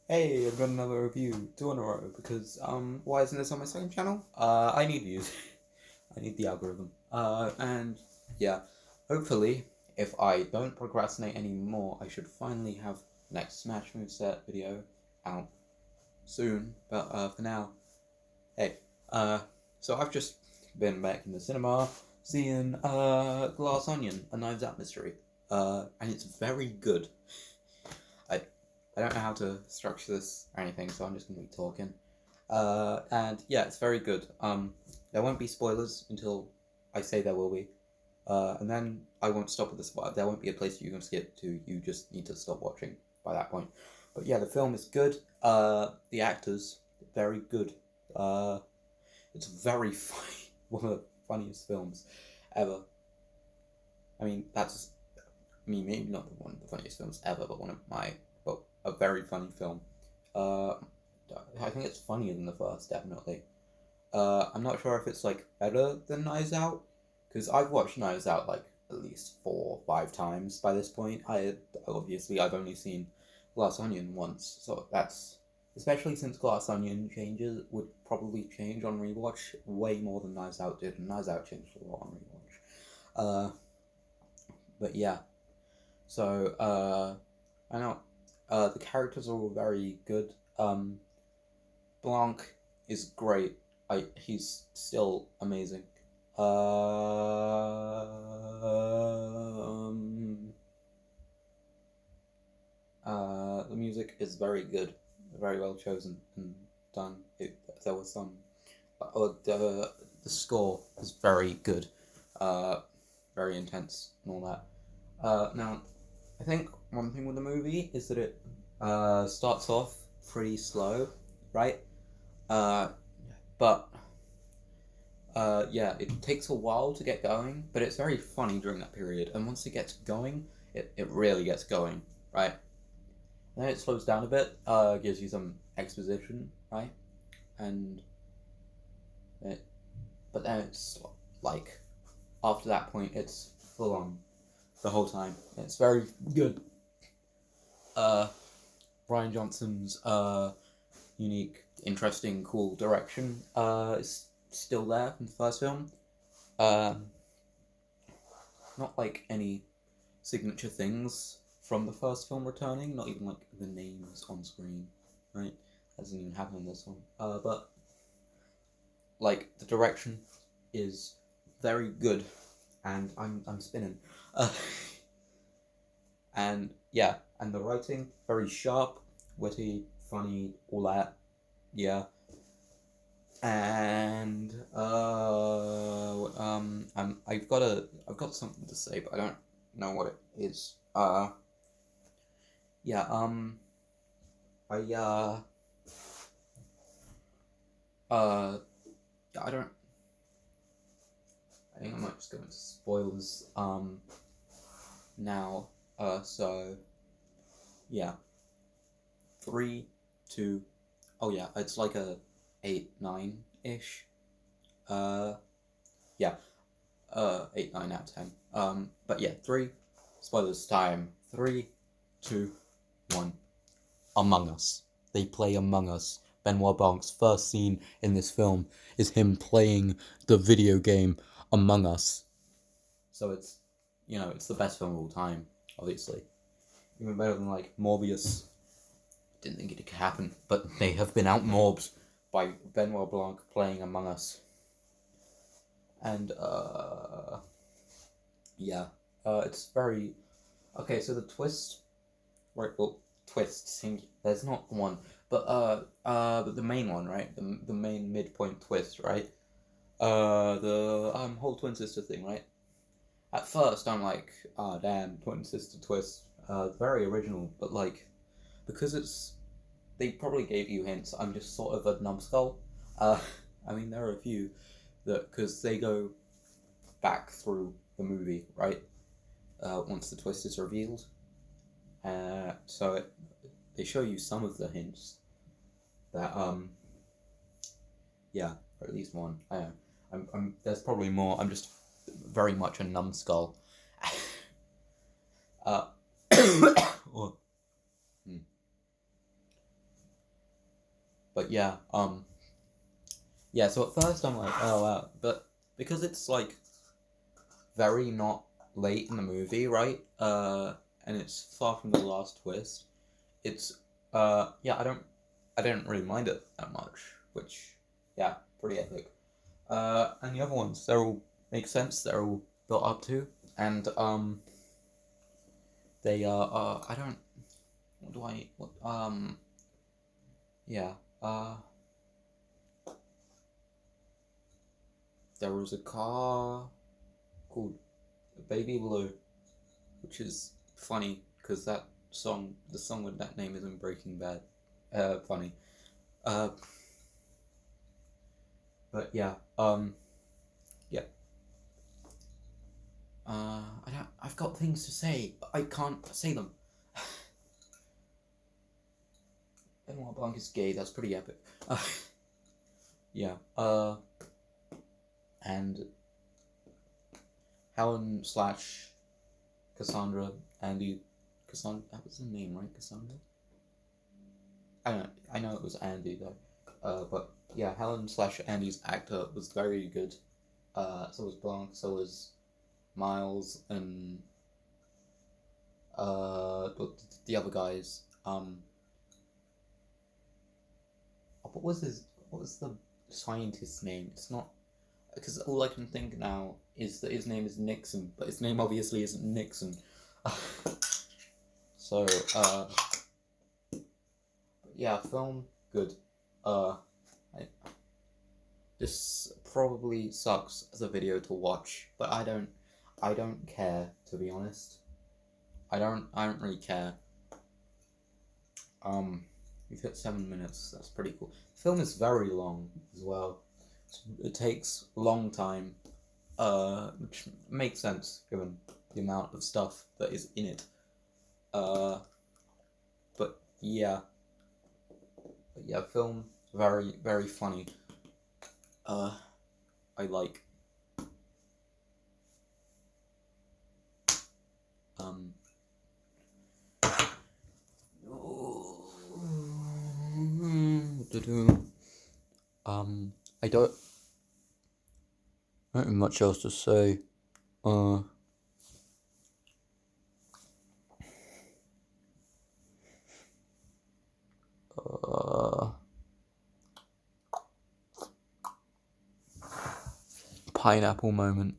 Hey, I've got another review, two in a row, because, why isn't this on my second channel? I need views. I need the algorithm. And, yeah, hopefully, if I don't procrastinate anymore, I should finally have next Smash Moveset video out soon, but, for now, hey, uh, so I've just been back in the cinema, seeing, Glass Onion, A Knives Out Mystery, and it's very good. I I don't know how to structure this or anything, so I'm just gonna be talking. And yeah, it's very good. There won't be spoilers until I say there will be. And then I won't stop at the spot. There won't be a place you can skip to. You just need to stop watching by that point. But yeah, the film is good. The actors very good. Uh, it's very funny. One of the funniest films ever. I mean, that's maybe not one of the funniest films ever, but a very funny film. Uh, I think it's funnier than the first, definitely. I'm not sure if it's like better than Knives Out, because I've watched Knives Out like at least 4 or 5 times by this point. I've only seen Glass Onion once, so that's especially since Glass Onion changes would probably change on rewatch way more than Knives Out did, and Knives Out changed a lot on rewatch. Uh, but yeah, so I know the characters are all very good. Blanc is great. He's still amazing. The music is very good, very well chosen and done. There was some. The score is very good, uh, very intense and all that. Now, I think one thing with the movie is that it starts off pretty slow, right? Uh, but yeah, it takes a while to get going, but it's very funny during that period. And once it gets going, it really gets going, right? Then it slows down a bit, gives you some exposition, right? And it, but then it's like after that point, it's full on the whole time. It's very good. Uh, Brian Johnson's unique, interesting, cool direction is still there from the first film. Um, Not like any signature things from the first film returning, not even like the names on screen, right? That doesn't even happen in this one. But like the direction is very good, and I'm spinning. Uh, and yeah, and the writing very sharp, witty, funny, all that. Yeah, and I've got something to say, but I don't know what it is. Yeah, I uh, I don't. I think I might just go into spoilers. Now. So yeah, 3, 2. Oh yeah, it's like a 8, 9 ish. Uh, yeah. 8, 9 out of 10. But yeah, 3. Spoilers time. 3, 2, 1. Among Us. They play Among Us. Benoit Blanc's first scene in this film is him playing the video game Among Us. So it's the best film of all time, obviously. Even better than like Morbius. Didn't think it could happen, but they have been outmobbed by Benoit Blanc playing Among Us. And yeah, it's very okay. So the twist, right? Well, twists. There's not one, but the main one, right? The main midpoint twist, right? The whole twin sister thing, right? At first, I'm like, oh damn, twin sister twist. Very original, but like, because they probably gave you hints. I'm just sort of a numbskull. Uh, I mean, there are a few that because they go back through the movie, right? Once the twist is revealed, so they show you some of the hints that yeah, or at least one. I know. There's probably more. I'm just very much a numbskull. uh, oh, hmm. But yeah, yeah. So at first I'm like, oh wow, but because it's like very not late in the movie, right? And it's far from the last twist. It's yeah, I don't really mind it that much, which yeah, pretty epic. And the other ones, they're all make sense. They're all built up to, and they are. I don't. What do I? What yeah. There was a car called Baby Blue, which is funny because that song, the song with that name is in Breaking Bad. Funny. Uh, but yeah. Yeah. I don't. I've got things to say, but I can't say them. Benoit Blanc is gay. That's pretty epic. Yeah. And Helen slash Cassandra, Andy, Cassandra. That was the name, right? Cassandra. I don't know. I know it was Andy though. But yeah, Helen slash Andy's actor was very good. So was Blanc. So was Miles and the other guys. What was his? What was the scientist's name? It's not because all I can think now is that his name is Nixon, but his name obviously isn't Nixon. So yeah, film good. I, this probably sucks as a video to watch, but I don't care, to be honest. I don't really care. We've hit 7 minutes. That's pretty cool. The film is very long as well. It takes a long time. Which makes sense given the amount of stuff that is in it. But yeah. But yeah, film very very funny. I like. Um. I don't have much else to say. Uh. Pineapple moment.